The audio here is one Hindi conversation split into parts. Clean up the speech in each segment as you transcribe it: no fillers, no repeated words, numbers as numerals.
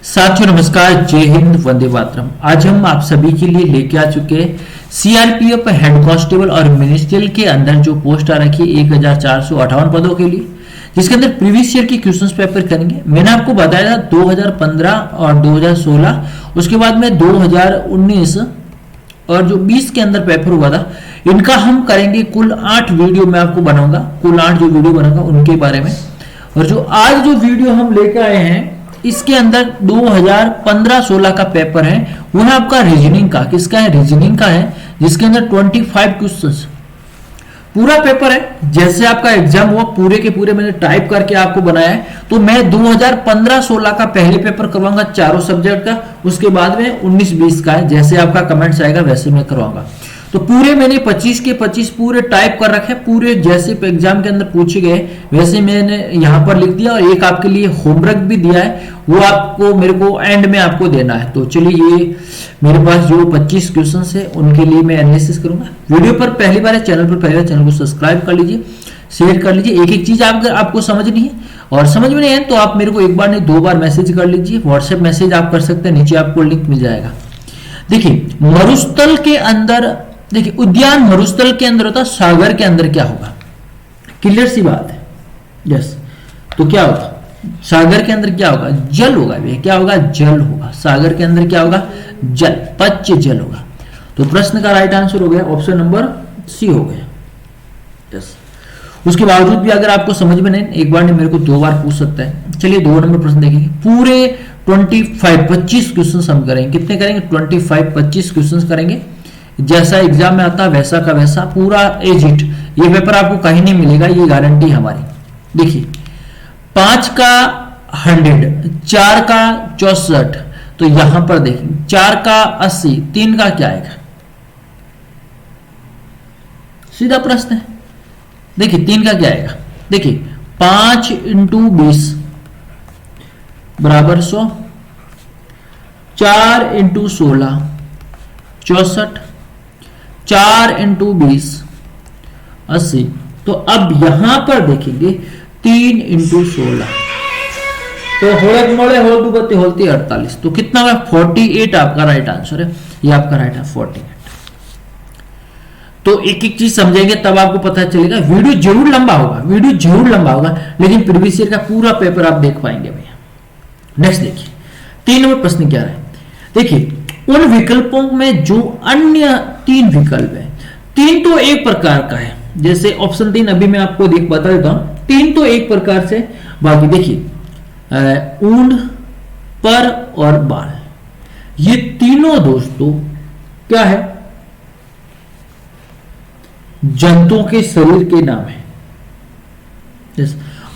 साथियों नमस्कार, जय हिंद, वंदे मातरम। आज हम आप सभी के लिए लेके आ चुके हैं सीआरपीएफ हेड कांस्टेबल और मिनिस्ट्रियल के अंदर जो पोस्ट आ रखी है 1458 पदों के लिए, जिसके अंदर प्रीवियस ईयर की क्वेश्चंस पेपर करेंगे। मैंने आपको बताया था 2015 और 2016, उसके बाद में 2019 और जो 20 के अंदर पेपर हुआ था, इनका हम करेंगे कुल 8 वीडियो मैं आपको बनाऊंगा, कुल 8 जो वीडियो बनाऊंगा उनके बारे में। और जो आज जो वीडियो हम लेकर आए हैं इसके अंदर 2015-16 का पेपर है, वो है आपका रीजनिंग का। किसका है? रीजनिंग का है, जिसके अंदर 25 क्वेश्चंस पूरा पेपर है। जैसे आपका एग्जाम हुआ पूरे के पूरे मैंने टाइप करके आपको बनाया है। तो मैं 2015-16 का पहले पेपर करवाऊंगा चारों सब्जेक्ट का, उसके बाद में 19-20 का है। जैसे आपका कमेंट्स आएगा वैसे मैं करवाऊंगा। तो पूरे मैंने 25 के 25 पूरे टाइप कर रखे, पूरे जैसे एग्जाम के अंदर पूछे गए वैसे मैंने यहां पर लिख दिया। और एक आपके लिए होमवर्क भी दिया है, वो आपको मेरे को एंड में आपको देना है। तो चलिए, ये मेरे पास जो 25 क्वेश्चंस है उनके लिए मैं एनालिसिस करूंगा। वीडियो पर पहली बार है, चैनल पर पहली बार, चैनल को सब्सक्राइब कर लीजिए, शेयर कर लीजिए। एक एक चीज आपको समझनी है और समझ में नहीं है तो आप मेरे को एक बार नहीं 2 बार मैसेज कर लीजिए। व्हाट्सएप मैसेज आप कर सकते हैं, नीचे आपको लिंक मिल जाएगा। देखिए मरुस्थल के अंदर, देखिए उद्यान मरुस्थल के अंदर होता, सागर के अंदर क्या होगा? क्लियर सी बात है। यस, तो क्या होगा? सागर के अंदर क्या होगा? जल होगा भैया। क्या होगा? जल होगा। सागर के अंदर क्या होगा? जल, पच्च जल होगा। तो प्रश्न का राइट आंसर हो गया ऑप्शन नंबर सी हो गया। यस, उसके बावजूद भी अगर आपको समझ में नहीं, एक बार नहीं मेरे को 2 बार पूछ सकता है। चलिए 2 नंबर प्रश्न देखेंगे। पूरे 25 क्वेश्चन हम करेंगे। कितने करेंगे? 25 क्वेश्चन करेंगे। जैसा एग्जाम में आता वैसा का वैसा पूरा एज इट। ये पेपर आपको कहीं नहीं मिलेगा, ये गारंटी हमारी। देखिए 5 का 100, 4 का 64, तो यहां पर देखेंगे 4 का 80, 3 का क्या आएगा? सीधा प्रश्न है। देखिए 3 का क्या आएगा? देखिए 5 × 20 बराबर 100, 4 × 16 64, 4 × 20 80। तो अब यहां पर देखेंगे 3 × 16, तो होले मोड़े हो दू बत्ती होती 48। तो कितना होगा? 48 आपका राइट आंसर है। ये आपका राइट है 48। तो एक एक चीज समझेंगे तब आपको पता चलेगा। वीडियो जरूर लंबा होगा, वीडियो जरूर लंबा होगा, लेकिन प्रीवियस ईयर का पूरा पेपर आप देख पाएंगे भैया। नेक्स्ट देखिए 3 नंबर प्रश्न क्या है। देखिए उन विकल्पों में जो अन्य 3 विकल्प है, 3 तो एक प्रकार का है। जैसे ऑप्शन 3 अभी मैं आपको बता देता हूं। 3 तो एक प्रकार से, बाकी देखिए ऊंट, पर और बाल, ये तीनों दोस्तों क्या है? जंतुओं के शरीर के नाम है।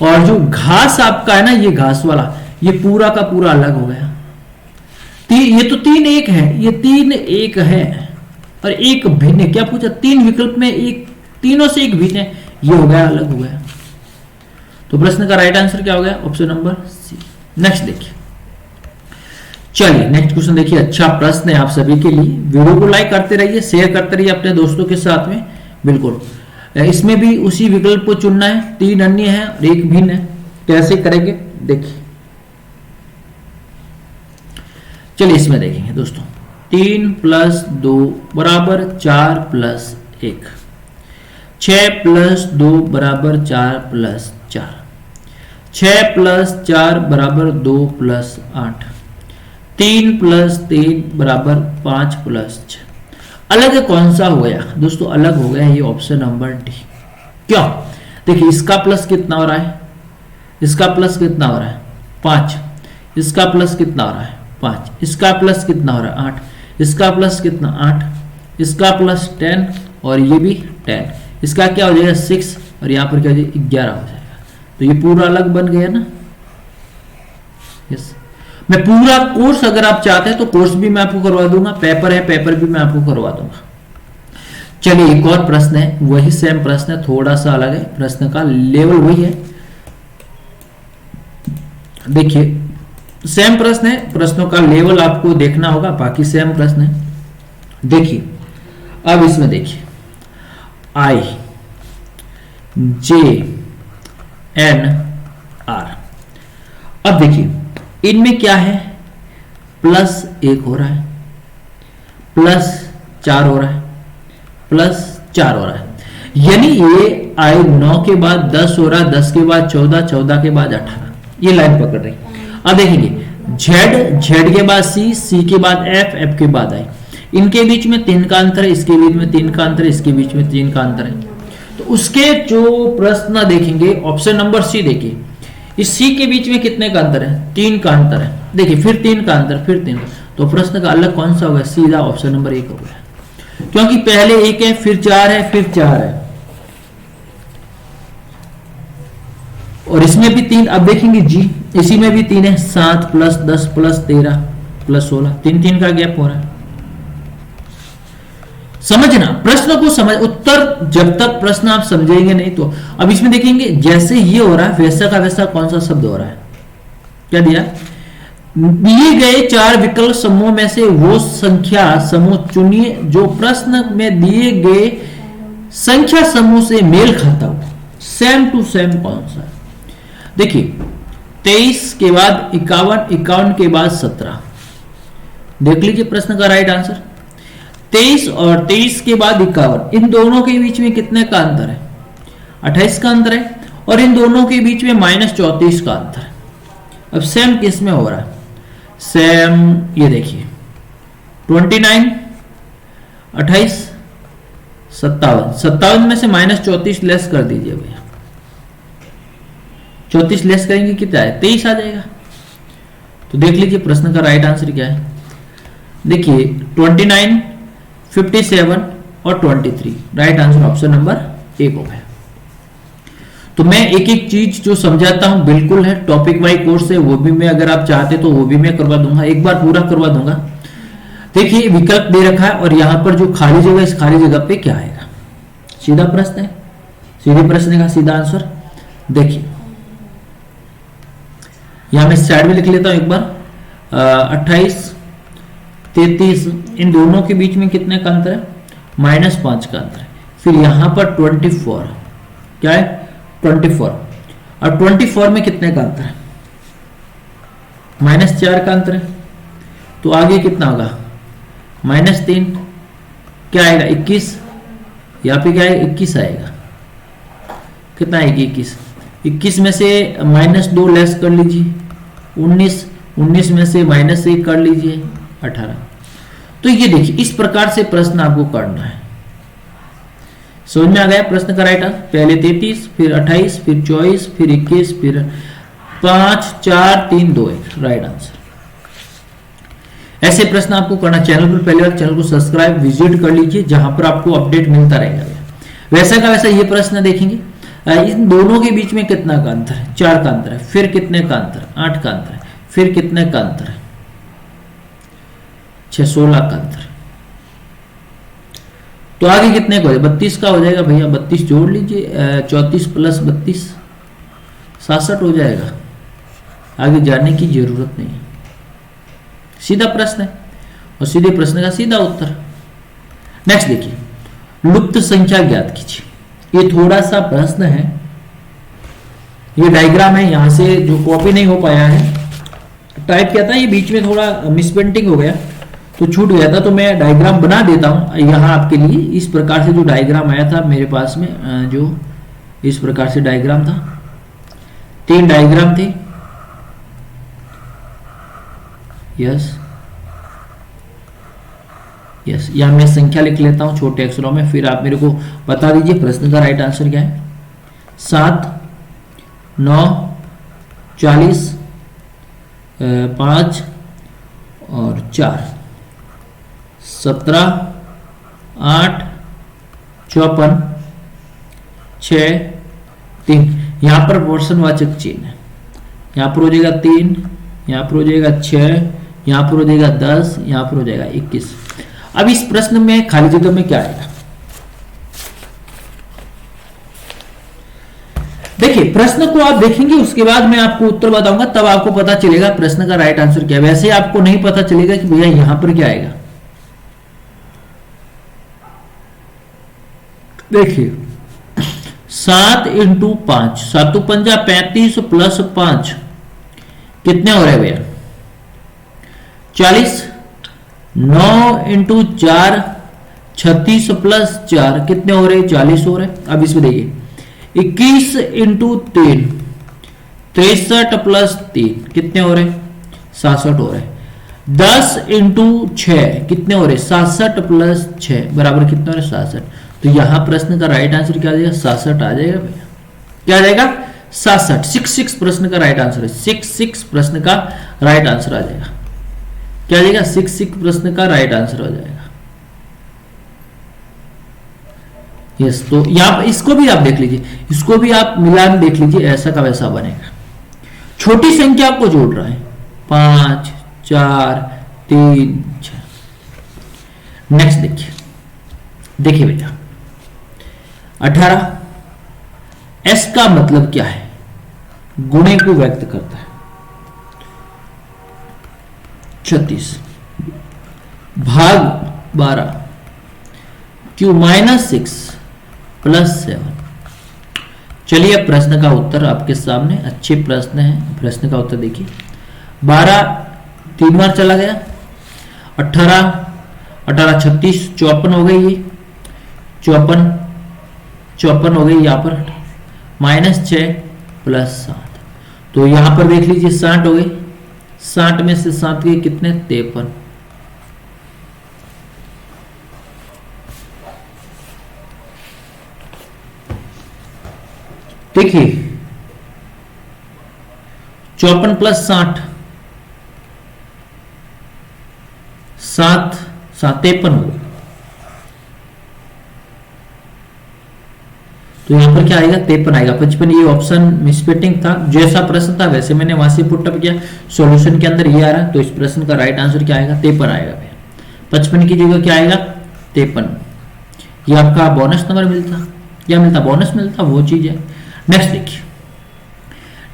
और जो घास आपका है ना, ये घास वाला, ये पूरा का पूरा अलग हो गया। ये तो 3 एक है, ये 3 एक है और एक भिन्न है। क्या पूछा? 3 विकल्प में एक, तीनों से एक भिन्न है, ये हो गया, अलग हो गया। तो प्रश्न का राइट आंसर क्या हो गया? Option number C. नेक्स्ट देखिए, चलिए नेक्स्ट क्वेश्चन देखिए। अच्छा प्रश्न है आप सभी के लिए। वीडियो को लाइक करते रहिए, शेयर करते रहिए अपने दोस्तों के साथ में। बिल्कुल, इसमें भी उसी विकल्प को चुनना है। 3 अन्य है और एक भिन्न है। कैसे करेंगे देखिए, चलिए इसमें देखेंगे दोस्तों। 3 + 2 बराबर 4 + 1, 6 + 2 बराबर 4 + 4, 6 + 4 बराबर 2 + 8, 3 + 3 बराबर 5 + 6। अलग कौन सा हो गया दोस्तों? अलग हो गया ये ऑप्शन नंबर डी। क्यों? देखिए इसका प्लस कितना हो रहा है? इसका प्लस कितना हो रहा है? 5। इसका प्लस कितना हो रहा है? 5। इसका प्लस कितना हो रहा है? 8। इसका प्लस कितना? 8। इसका प्लस 10 और ये भी 10। इसका क्या हो जाएगा? 6 और यहां पर क्या हो जाएगा? 11 हो जाएगा। तो ये पूरा अलग बन गया ना। यस, मैं पूरा कोर्स अगर आप चाहते हैं तो कोर्स भी मैं आपको करवा दूंगा, पेपर है पेपर भी मैं आपको करवा दूंगा। चलिए एक और प्रश्न है, वही सेम प्रश्न है, थोड़ा सा अलग है। प्रश्न का लेवल वही है। देखिए सेम प्रश्न है, प्रश्नों का लेवल आपको देखना होगा, बाकी सेम प्रश्न है। देखिए अब इसमें देखिए IJNR। अब देखिए इनमें क्या है? प्लस 1 हो रहा है, प्लस 4 हो रहा है, प्लस 4 हो रहा है। यानी ये आई 9 के बाद 10 हो रहा है, 10 के बाद 14, 14 के बाद 18, ये लाइन पकड़ रही। अब देखेंगे Z, Z के बाद C, C के बाद F, F के बाद I, इनके बीच में 3 का अंतर है, इसके बीच में 3 का अंतर है, इसके बीच में 3 का अंतर है। तो उसके जो प्रश्न देखेंगे, ऑप्शन नंबर C देखिए, इस C के बीच में कितने का अंतर है? 3 का अंतर है। देखिए फिर 3 का अंतर, फिर 3 का, तो प्रश्न का अलग कौन सा होगा? सीधा ऑप्शन नंबर 1 हो गया, क्योंकि पहले 1 है, फिर 4 है, फिर 4 है, और इसमें भी 3। अब देखेंगे जी, इसी में भी 3 है, 7 प्लस 10 प्लस 13 प्लस 16, 3 का गैप हो रहा है। समझना, प्रश्न को समझ, उत्तर जब तक प्रश्न आप समझेंगे नहीं तो। अब इसमें देखेंगे जैसे ये हो रहा है वैसा का वैसा कौन सा शब्द हो रहा है? क्या दिया? दिए गए 4 विकल्प समूह में से वो संख्या समूह चुनिए जो प्रश्न में दिए गए संख्या समूह से मेल खाता हो। सेम टू सेम कौन सा है? देखिए 23 के बाद 51, 51 के बाद 17। देख लीजिए प्रश्न का राइट आंसर। 23 और 23 के बाद 51, इन दोनों के बीच में कितने का अंतर है? 28 का अंतर है, और इन दोनों के बीच में -34 का अंतर है। अब सेम किस में हो रहा है? सेम ये देखिए 29, 28, 57, 57 में से -34 लेस कर दीजिए भैया, 34 लेस करेंगे कितना है? 23 आ जाएगा। तो देख लीजिए प्रश्न का राइट आंसर क्या है। देखिए 29, 57 और 23, राइट आंसर ऑप्शन नंबर 1 हो गया। तो मैं एक एक चीज जो समझाता हूं बिल्कुल है, टॉपिक वाइज कोर्स है, वो भी मैं अगर आप चाहते तो वो भी मैं करवा दूंगा, एक बार पूरा करवा दूंगा। देखिए विकल्प दे रखा है, और यहां पर जो खाली जगह, इस खाली जगह पे क्या आएगा? सीधा प्रश्न है, सीधे प्रश्न का सीधा आंसर। देखिए यहां मैं साइड में लिख लेता हूं एक बार, 28, 33, इन दोनों के बीच में कितने का अंतर है? -5 का अंतर है। फिर यहां पर 24, क्या है? 24, और 24 में कितने का अंतर है? -4 का अंतर है। तो आगे कितना होगा? -3, क्या आएगा? 21, यहाँ पे क्या है? 21 आएगा। कितना आएगी? 21, 21 में से -2 लेस कर लीजिए, 19, 19 में से -1 कर लीजिए, 18। तो ये देखिए इस प्रकार से प्रश्न आपको करना है। समझ में आ गया प्रश्न का राइट आंसर? पहले 33, फिर 28, फिर 24, फिर 21, फिर 5, 4, 3, 2, 1, राइट आंसर। ऐसे प्रश्न आपको करना। चैनल पर पहले बार चैनल को सब्सक्राइब विजिट कर लीजिए, जहां पर आपको अपडेट मिलता रहेगा। वैसा का वैसा ये प्रश्न देखेंगे, इन दोनों के बीच में कितना का अंतर है? 4 का अंतर है। फिर कितने का अंतर? 8 का अंतर है। फिर कितने का अंतर है? 16 का अंतर। तो आगे कितने का हो जाएगा? 32 का हो जाएगा भैया, 32 जोड़ लीजिए, 34 प्लस 32 67 हो जाएगा। आगे जाने की जरूरत नहीं है, सीधा प्रश्न है, और सीधे प्रश्न का सीधा उत्तर। नेक्स्ट देखिए, लुप्त संख्या ज्ञात कीजिए। ये थोड़ा सा प्रश्न है, ये डायग्राम है, यहां से जो कॉपी नहीं हो पाया है, टाइप किया था, ये बीच में थोड़ा मिसप्रिंटिंग हो गया तो छूट गया था, तो मैं डायग्राम बना देता हूं यहां आपके लिए। इस प्रकार से जो डायग्राम आया था मेरे पास में, जो इस प्रकार से डायग्राम था, 3 डायग्राम थे। यस यस, यहां मैं संख्या लिख लेता हूं छोटे अक्षरों में, फिर आप मेरे को बता दीजिए प्रश्न का राइट आंसर क्या है। 7, 9, 40, 5 और 4, 17, 8, 54, 6, 3। यहां पर पोर्शनवाचक चिन्ह है, यहां पर हो जाएगा 3, यहां पर हो जाएगा 6, यहां पर हो जाएगा 10, यहां पर हो जाएगा 21। अब इस प्रश्न में खाली जगह में क्या आएगा? देखिए प्रश्न को आप देखेंगे, उसके बाद मैं आपको उत्तर बताऊंगा, तब आपको पता चलेगा प्रश्न का राइट आंसर क्या है। वैसे आपको नहीं पता चलेगा कि भैया यहां पर क्या आएगा। देखिए 7 × 5, 7 × 5 35 प्लस 5 कितने हो रहे भैया? 40, 9 इंटू 4 36 प्लस 4 कितने हो रहे? 40 हो रहे। अब इसमें देखिए 21 इंटू 3 63 प्लस 3 कितने हो रहे? 67 हो रहे। 10 इंटू 6 कितने हो रहे? 67 प्लस 6 बराबर कितने हो रहे? 67। तो यहां प्रश्न का राइट आंसर क्या आ जाएगा? 67 आ जाएगा भैया। क्या आ जाएगा? 67। 66 प्रश्न का राइट आंसर है। 66 प्रश्न का राइट आंसर आ जाएगा। क्या आ जाएगा? 66 प्रश्न का राइट आंसर हो जाएगा। यस, तो यहां इसको भी आप देख लीजिए, इसको भी आप मिलान देख लीजिए, ऐसा का वैसा बनेगा। छोटी संख्या को जोड़ रहा है 5 4 3 6। नेक्स्ट देखिए, देखिए बेटा 18 एस का मतलब क्या है? गुणे को व्यक्त करता है। 36 भाग 12 क्यू -6 प्लस 7। चलिए अब प्रश्न का उत्तर आपके सामने, अच्छे प्रश्न है। प्रश्न का उत्तर देखिए, 12 3 बार चला गया, 18 18 36 54 हो गई, ये 54 हो गई यहां पर, -6 प्लस 7। तो यहां पर देख लीजिए 60 हो गई। 60 में से 7 गए कितने? 53। देखिए 54 प्लस 60 7 7 53 हो गया। तो यहां पर क्या आएगा? 53 आएगा। 55 ये ऑप्शन मिसपेटिंग था, जैसा प्रश्न था वैसे मैंने वहां से पुट अप किया, सॉल्यूशन के अंदर ये आ रहा है। तो इस प्रश्न का राइट आंसर क्या आएगा? 53 आएगा। 55 की जगह क्या आएगा? 53। ये आपका बोनस नंबर मिलता, क्या मिलता? बोनस मिलता, वो चीज है। नेक्स्ट देखिए,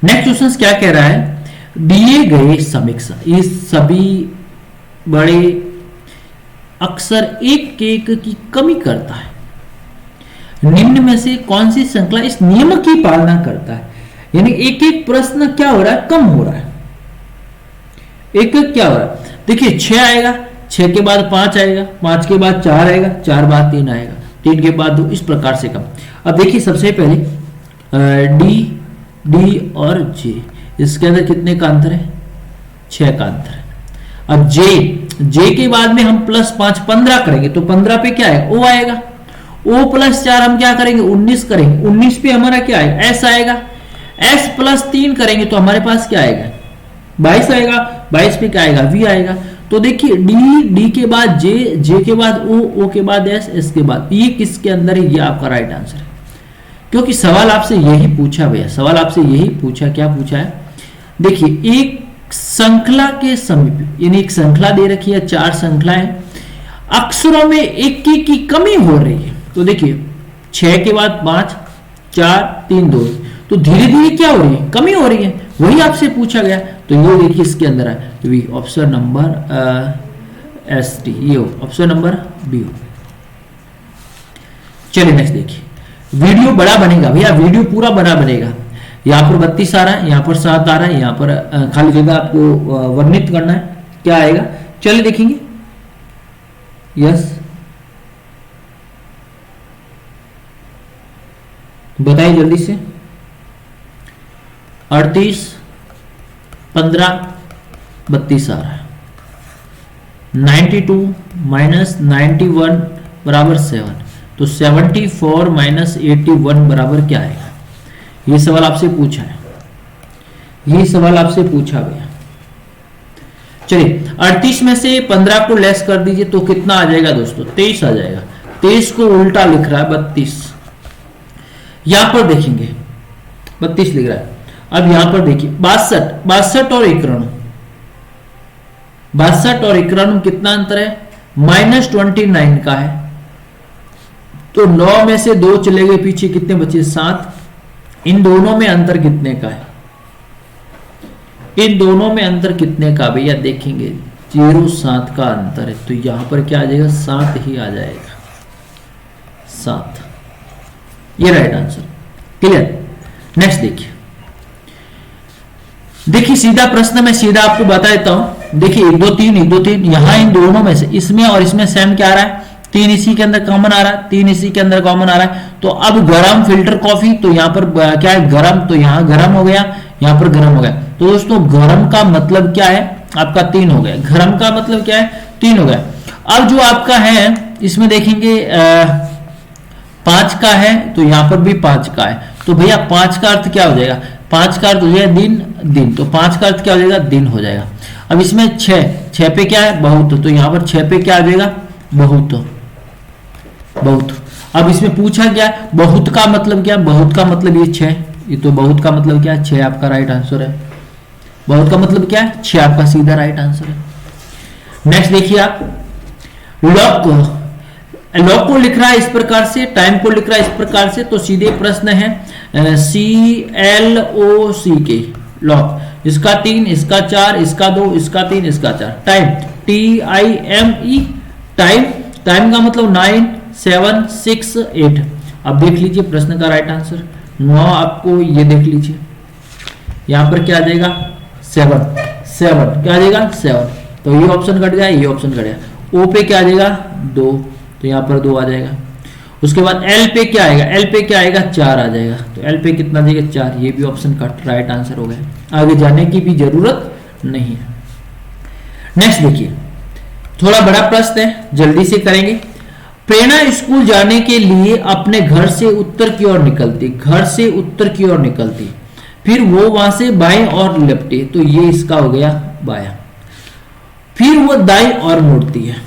नेक्स्ट क्वेश्चन क्या कह रहा है? दिए गए समीक्षा, ये सभी बड़े अक्सर एक एक की कमी करता है। निम्न में से कौन सी श्रृंखला इस नियम की पालना करता है? यानी एक एक प्रश्न क्या हो रहा है? कम हो रहा है। एक एक क्या हो रहा है? देखिए 6 आएगा, 6 के बाद 5 आएगा, 5 के बाद 4 आएगा, 4 बाद 3 आएगा, 3 के बाद 2, इस प्रकार से कम। अब देखिए सबसे पहले डी और जे, इसके अंदर कितने का अंतर है? 6 का अंतर है। अब जे के बाद में हम +5 15 करेंगे तो 15 पे क्या है? ओ आएगा। ओ प्लस 4 हम क्या करेंगे? 19 करेंगे। 19 पे हमारा क्या आएगा? एस आएगा। एस प्लस 3 करेंगे तो हमारे पास क्या आएगा? 22 आएगा। 22 पे क्या आएगा? वी आएगा। तो देखिए डी के बाद जे के बाद ओ के बाद एस के बाद, ये किसके अंदर है? ये आपका राइट आंसर है। क्योंकि सवाल आपसे यही पूछा भैया, सवाल आपसे यही पूछा, क्या पूछा है? देखिए एक श्रृंखला के समीप, यानी एक श्रृंखला दे रखी है, 4 श्रृंखलाएं, अक्षरों में एक की कमी हो रही है। तो देखिए 6 के बाद 5 4 3 2, तो धीरे धीरे क्या हो रही है? कमी हो रही है। वही आपसे पूछा गया। तो ये देखिए इसके अंदर है V, option number S T, ये ऑप्शन नंबर बी हो। चलिए नेक्स्ट देखिए, वीडियो बड़ा बनेगा भैया, वीडियो पूरा बड़ा बनेगा। यहाँ पर 32 आ रहा है, यहाँ पर 7 आ रहा है, यहाँ पर खाली जगह आपको वर्णित करना है, क्या आएगा? चलिए देखेंगे। यस, बताइए जल्दी से। 38 15 32 आ रहा है। 92 माइनस 91 बराबर 7, तो 74 माइनस 81 बराबर क्या आएगा? ये सवाल आपसे पूछा है, ये सवाल आपसे पूछा गया। चलिए 38 में से 15 को लेस कर दीजिए तो कितना आ जाएगा दोस्तों? 23 आ जाएगा। 23 को उल्टा लिख रहा है 32, यहां पर देखेंगे 32 लिख रहा है। अब यहां पर देखिए 62 और 91, 62 और 91 कितना अंतर है? -29 का है। तो 9 में से 2 चले गए पीछे, कितने बचे? 7। इन दोनों में अंतर कितने का है? इन दोनों में अंतर कितने का भैया? देखेंगे 0.7 का अंतर है। तो यहां पर क्या आ जाएगा? 7 ही आ जाएगा, 7। ये राइट आंसर। क्लियर? नेक्स्ट देखिए, देखिए सीधा प्रश्न मैं सीधा आपको बता देता हूं। देखिए 1 2 3 1 2 3, यहां इन दोनों में से इसमें और इसमें सेम क्या आ रहा है, 3 इसी के अंदर कॉमन आ रहा है, 3 इसी के अंदर कॉमन आ रहा है। तो अब गरम फिल्टर कॉफी, तो यहां पर क्या है गरम, तो यहां गरम हो गया, यहां पर गरम हो गया। तो दोस्तों गरम का मतलब क्या है आपका 3 हो गया, गरम का मतलब क्या है 3 हो गया। अब जो आपका है इसमें देखेंगे 5 का है, तो यहां पर भी 5 का है। तो भैया 5 का अर्थ क्या हो जाएगा, 5 का अर्थ हो जाएगा दिन, दिन, तो 5 का अर्थ क्या हो जाएगा दिन हो जाएगा। अब इसमें 6 पे क्या है बहुत, तो यहां पर 6 पे क्या आ जाएगा बहुत, बहुत। अब इसमें पूछा क्या बहुत का मतलब क्या, बहुत का मतलब ये 6, ये तो बहुत का मतलब क्या है 6 आपका राइट आंसर है। बहुत का मतलब क्या है 6 आपका सीधा राइट आंसर है। नेक्स्ट देखिए आप लॉग को लिख रहा है इस प्रकार से, टाइम को लिख रहा है इस प्रकार से, तो सीधे प्रश्न है CLOCK लॉग, इसका 3, इसका 4, इसका 2, इसका 3, इसका 4। टाइम TIME टाइम, टाइम का मतलब 9 7 6 8। अब देख लीजिए प्रश्न का राइट आंसर 9, आपको ये देख लीजिए यहां पर क्या आ जाएगा 7, 7 क्या आ जाएगा 7, तो ये ऑप्शन कट गया, ये ऑप्शन कट गया। ओ पे क्या आ जाएगा 2, तो यहां पर 2 आ जाएगा। उसके बाद एल पे क्या आएगा, एल पे क्या आएगा 4 आ जाएगा, तो एल पे कितना देगा 4, ये भी ऑप्शन कट राइट आंसर हो गया, आगे जाने की भी जरूरत नहीं है। नेक्स्ट देखिए थोड़ा बड़ा प्रश्न है, जल्दी से करेंगे। प्रेरणा स्कूल जाने के लिए अपने घर से उत्तर की ओर निकलती, घर से उत्तर की ओर निकलती, फिर वो वहां से बाएं और लपटे, तो ये इसका हो गया बायां। फिर वो दाएं और मुड़ती है,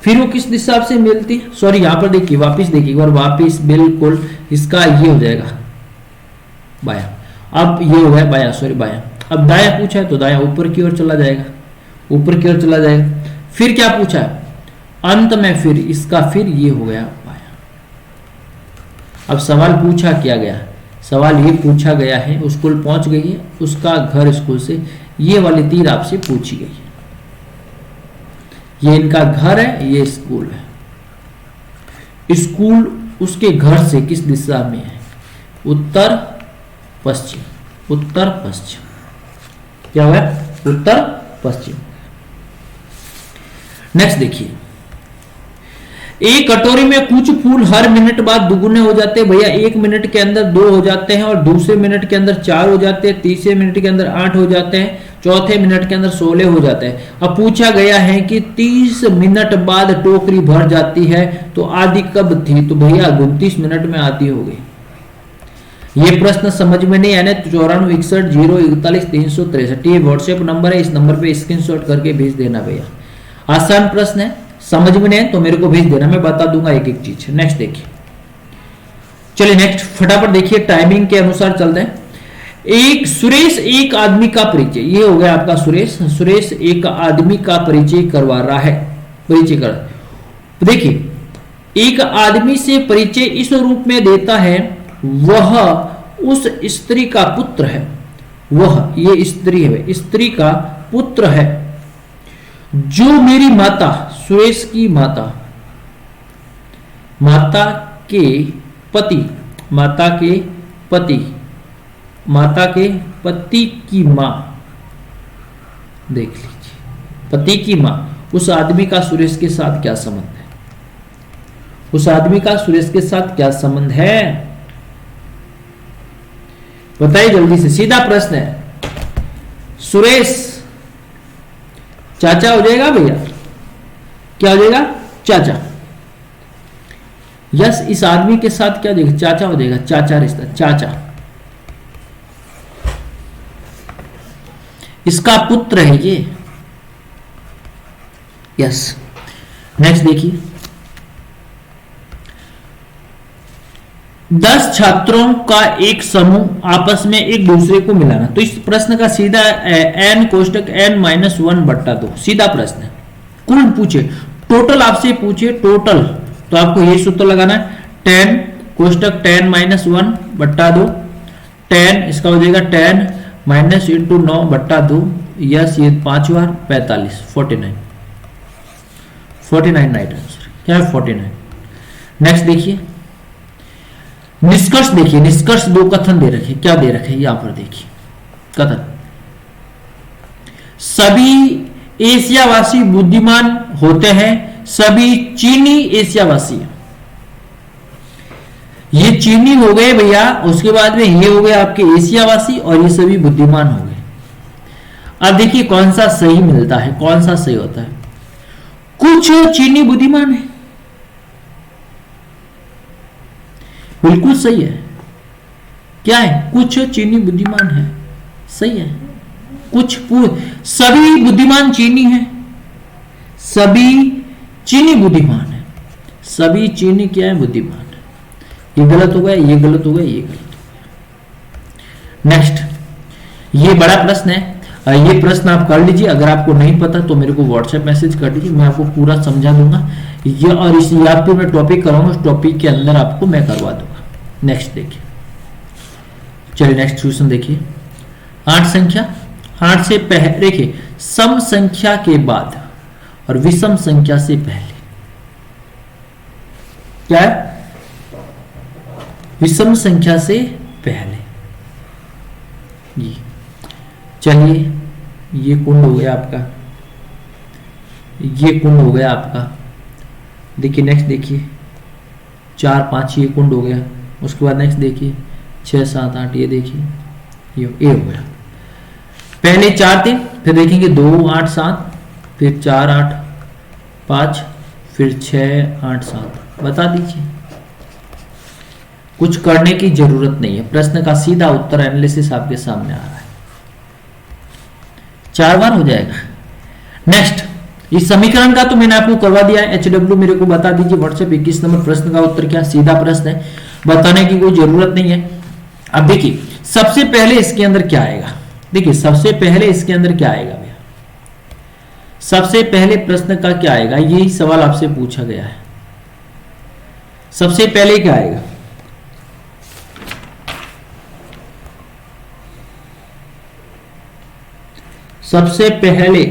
फिर वो किस दिशा से मिलती है, सॉरी यहां पर देखिए वापिस देखिए एक बार, वापिस बिल्कुल इसका ये हो जाएगा बायां। अब ये हो गया बायां, सॉरी बायां। अब दायां पूछा है तो दायां ऊपर की ओर चला जाएगा, ऊपर की ओर चला जाएगा। फिर क्या पूछा है अंत में, फिर इसका फिर ये हो गया बायां। अब सवाल पूछा क्या गया, सवाल ये पूछा गया है स्कूल पहुंच गई है, उसका घर स्कूल से, ये वाली तीर आपसे पूछी गई है। ये इनका घर है, ये स्कूल है। स्कूल उसके घर से किस दिशा में है, उत्तर पश्चिम, उत्तर पश्चिम, क्या हुआ उत्तर पश्चिम। नेक्स्ट देखिए एक कटोरी में कुछ फूल हर मिनट बाद दुगुने हो जाते हैं। भैया 1 मिनट के अंदर 2 हो जाते हैं, और दूसरे मिनट के अंदर 4 हो जाते हैं, तीसरे मिनट के अंदर 8 हो जाते हैं, चौथे मिनट के अंदर 16 हो जाते हैं। अब पूछा गया है कि 30 मिनट बाद टोकरी भर जाती है, तो आधी कब थी, तो भैया 29 मिनट में आधी हो गई। ये प्रश्न समझ में नहीं आने 94 61 041 363 ये व्हाट्सएप नंबर है, इस नंबर पे स्क्रीनशॉट करके भेज देना भैया। आसान प्रश्न है, समझ में नहीं है तो मेरे को भेज देना, मैं बता दूंगा एक एक चीज। नेक्स्ट देखिए, चलिए नेक्स्ट फटाफट देखिए, टाइमिंग के अनुसार चलते हैं। एक सुरेश एक आदमी का परिचय, ये हो गया आपका सुरेश, सुरेश एक आदमी का परिचय करवा रहा है, परिचय कर। देखिए एक आदमी से परिचय इस रूप में देता है, वह उस स्त्री का पुत्र है, वह ये स्त्री है, स्त्री का पुत्र है, जो मेरी माता सुरेश की माता, माता के पति, माता के पति, माता के पति की मां, देख लीजिए पति की मां, उस आदमी का सुरेश के साथ क्या संबंध है, उस आदमी का सुरेश के साथ क्या संबंध है, बताइए जल्दी से, सीधा प्रश्न है। सुरेश चाचा हो जाएगा भैया, क्या हो जाएगा चाचा, यस इस आदमी के साथ क्या हो जाएगा चाचा हो जाएगा, चाचा रिश्ता, चाचा इसका पुत्र है ये, यस। नेक्स्ट देखिए 10 छात्रों का एक समूह आपस में एक दूसरे को मिलाना, तो इस प्रश्न का सीधा n कोष्टक n-1/2 सीधा प्रश्न है। कुल पूछे, टोटल आपसे पूछे टोटल, तो आपको ये सूत्र लगाना है 10 कोष्टक 10-1/2, 10 इसका हो जाएगा 10 माइनस इंटू 9/2, यस ये 5 बार 45 49 राइट आंसर, क्या है 49। नेक्स्ट देखिए निष्कर्ष, देखिए निष्कर्ष 2 कथन दे रखे, क्या दे रखे यहां पर देखिए कथन, सभी एशियावासी बुद्धिमान होते हैं, सभी चीनी एशियावासी। ये चीनी हो गए भैया, उसके बाद में ये हो गए आपके एशियावासी और ये सभी बुद्धिमान हो गए। अब देखिए कौन सा सही मिलता है, कौन सा सही होता है। कुछ चीनी बुद्धिमान है, बिल्कुल सही है। क्या है? कुछ चीनी बुद्धिमान है, सही है। कुछ सभी बुद्धिमान चीनी है, सभी चीनी बुद्धिमान है, सभी चीनी क्या है? बुद्धिमान है। ये गलत हो गया, ये गलत हो गया, ये गलत हो गया। नेक्स्ट, ये बड़ा प्रश्न है, ये प्रश्न आप कर लीजिए। अगर आपको नहीं पता तो मेरे को व्हाट्सएप मैसेज कर दीजिए, मैं आपको पूरा समझा दूंगा। ये और इस याद पे मैं टॉपिक कराऊंगा, उस टॉपिक के अंदर आपको मैं करवा दूंगा। नेक्स्ट देखिए, चलिए नेक्स्ट क्वेश्चन देखिए। 8 संख्या, 8 से पहले देखिए, सम संख्या के बाद और विषम संख्या से पहले क्या है? विषम संख्या से पहले। ये चलिए, ये कुंड हो गया आपका, ये कुंड हो गया आपका। देखिए नेक्स्ट देखिए, 4 5 ये कुंड हो गया। उसके बाद नेक्स्ट देखिए 6 7 8, ये देखिए ये हो गया। पहले 4 थे, फिर देखेंगे 2 8 7, फिर 4 8 5, फिर 6 8 7। बता दीजिए, कुछ करने की जरूरत नहीं है, प्रश्न का सीधा उत्तर एनालिसिस आपके सामने आ रहा है। 4 बार हो जाएगा। नेक्स्ट, इस समीकरण का तो मैंने आपको करवा दिया है। HW मेरे को बता दीजिए व्हाट्सएप 21 नंबर। प्रश्न का उत्तर क्या? सीधा प्रश्न है, बताने की कोई जरूरत नहीं है। अब देखिए सबसे पहले इसके अंदर क्या आएगा। देखिए सबसे पहले इसके अंदर क्या आएगा भैया, सबसे पहले प्रश्न का क्या आएगा, यही सवाल आपसे पूछा गया है। सबसे पहले क्या आएगा? सबसे पहले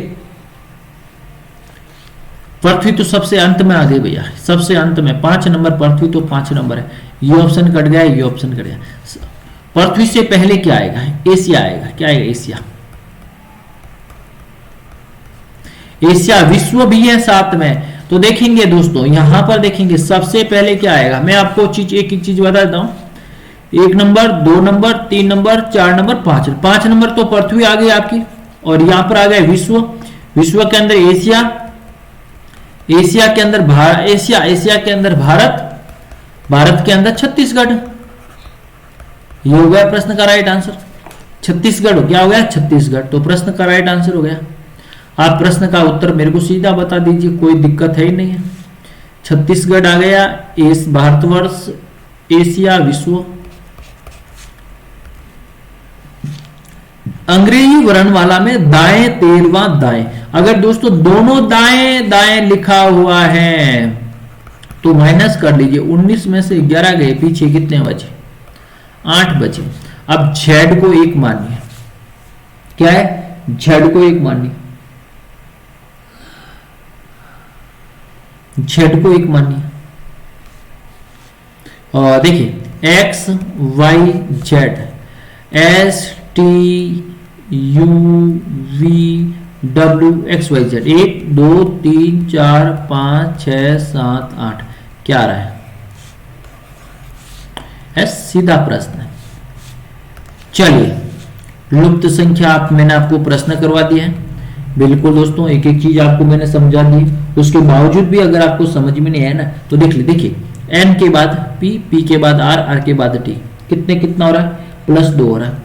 पृथ्वी तो सबसे अंत में आ गई भैया, सबसे अंत में 5 नंबर पृथ्वी तो 5 नंबर है। ये ऑप्शन कट गया, ये ऑप्शन कट गया। पृथ्वी से पहले क्या आएगा? एशिया आएगा। क्या आएगा? एशिया। एशिया। विश्व भी है साथ में। तो देखेंगे दोस्तों, यहां पर देखेंगे सबसे पहले क्या आएगा। मैं आपको चीज एक एक चीज बता देता हूं। 1 number, 2 number, 3 number, 4 number, 5 number तो पृथ्वी आ गई आपकी, और यहां पर आ गया विश्व। विश्व के अंदर एशिया, एशिया के अंदर भारत, एशिया के अंदर भारत, भारत के अंदर छत्तीसगढ़। ये हो गया प्रश्न का राइट आंसर। छत्तीसगढ़ क्या हो गया? छत्तीसगढ़। तो प्रश्न का राइट आंसर हो गया। आप प्रश्न का उत्तर मेरे को सीधा बता दीजिए, कोई दिक्कत है ही नहीं है। छत्तीसगढ़ आ गया। भारतवर्ष, एशिया, विश्व। अंग्रेजी वर्णमाला में दाएं 13वां दाएं। अगर दोस्तों दोनों दाएं दाएं लिखा हुआ है तो माइनस कर लीजिए। 19 में से 11 गए, पीछे कितने बचे? 8 बचे। अब जेड को 1 मानिए। क्या है? जेड को 1 मानिए, जेड को 1 मानिए। और देखिए X Y Z, S T U V W X Y Z. 1 2 3 4 5 6 7 8 क्या आ रहा है? एस। सीधा प्रश्न है। चलिए लुप्त संख्या आप मैंने आपको प्रश्न करवा दिया है। बिल्कुल दोस्तों, एक एक चीज आपको मैंने समझा दी। उसके बावजूद भी अगर आपको समझ में नहीं आया ना तो देख ली। देखिए एन के बाद पी, पी के बाद आर, आर के बाद टी। कितना हो रहा है? +2 हो रहा है।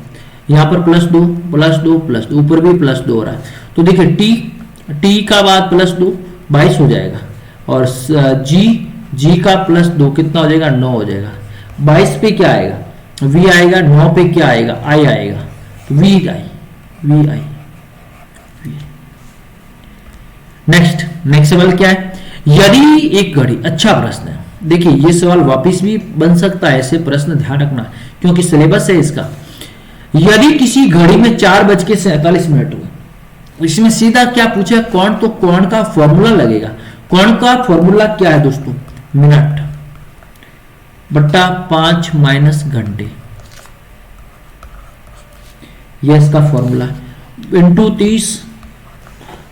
यहाँ पर +2 +2 +2, ऊपर भी +2 हो रहा है। तो देखिए टी, टी का बाद +2 22 हो जाएगा। और जी का +2 कितना हो जाएगा? 9 हो जाएगा। 22 पे क्या आएगा? वी आएगा। 9 पे क्या आएगा? आई आएगा। We I. नेक्स्ट सवाल क्या है? यदि एक घड़ी, अच्छा प्रश्न है। देखिए ये सवाल वापस भी बन सकता है, ऐसे प्रश्न ध्यान रखना क्योंकि सिलेबस है इसका। यदि किसी घड़ी में 4:47 हुए, इसमें सीधा क्या पूछा? कोण। तो कोण का फॉर्मूला लगेगा। कोण का फॉर्मूला क्या है दोस्तों? मिनट बट्टा 5 माइनस घंटे। यह इसका formula. Into 30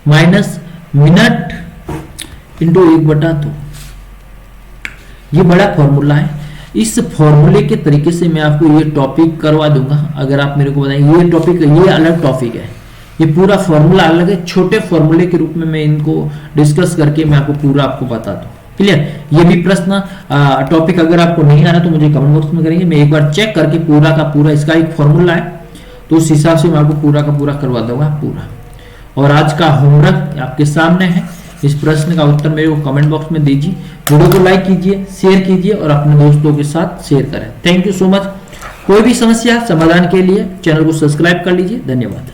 minus minute into 1/2। ये बड़ा फॉर्मूला है। इस फॉर्मूले के तरीके से मैं आपको ये टॉपिक करवा दूंगा। अगर आप मेरे को बताएंगे ये टॉपिक, ये अलग टॉपिक है, ये पूरा फॉर्मूला अलग है, छोटे फॉर्मूले के रूप में मैं इनको डिस्कस करके मैं आपको पूरा आपको बता दूं। क्लियर? ये भी प्रश्न टॉपिक अगर आपको नहीं आ रहा तो मुझे कमेंट बॉक्स में करेंगे, मैं एक बार चेक करके पूरा का पूरा इसका एक फॉर्मूला है तो उस हिसाब से मैं आपको पूरा का पूरा करवा दूंगा पूरा। और आज का होमवर्क आपके सामने है, इस प्रश्न का उत्तर मेरे को कमेंट बॉक्स में दीजिए। वीडियो को लाइक कीजिए, शेयर कीजिए और अपने दोस्तों के साथ शेयर करें। Thank you so much. कोई भी समस्या समाधान के लिए चैनल को सब्सक्राइब कर लीजिए। धन्यवाद।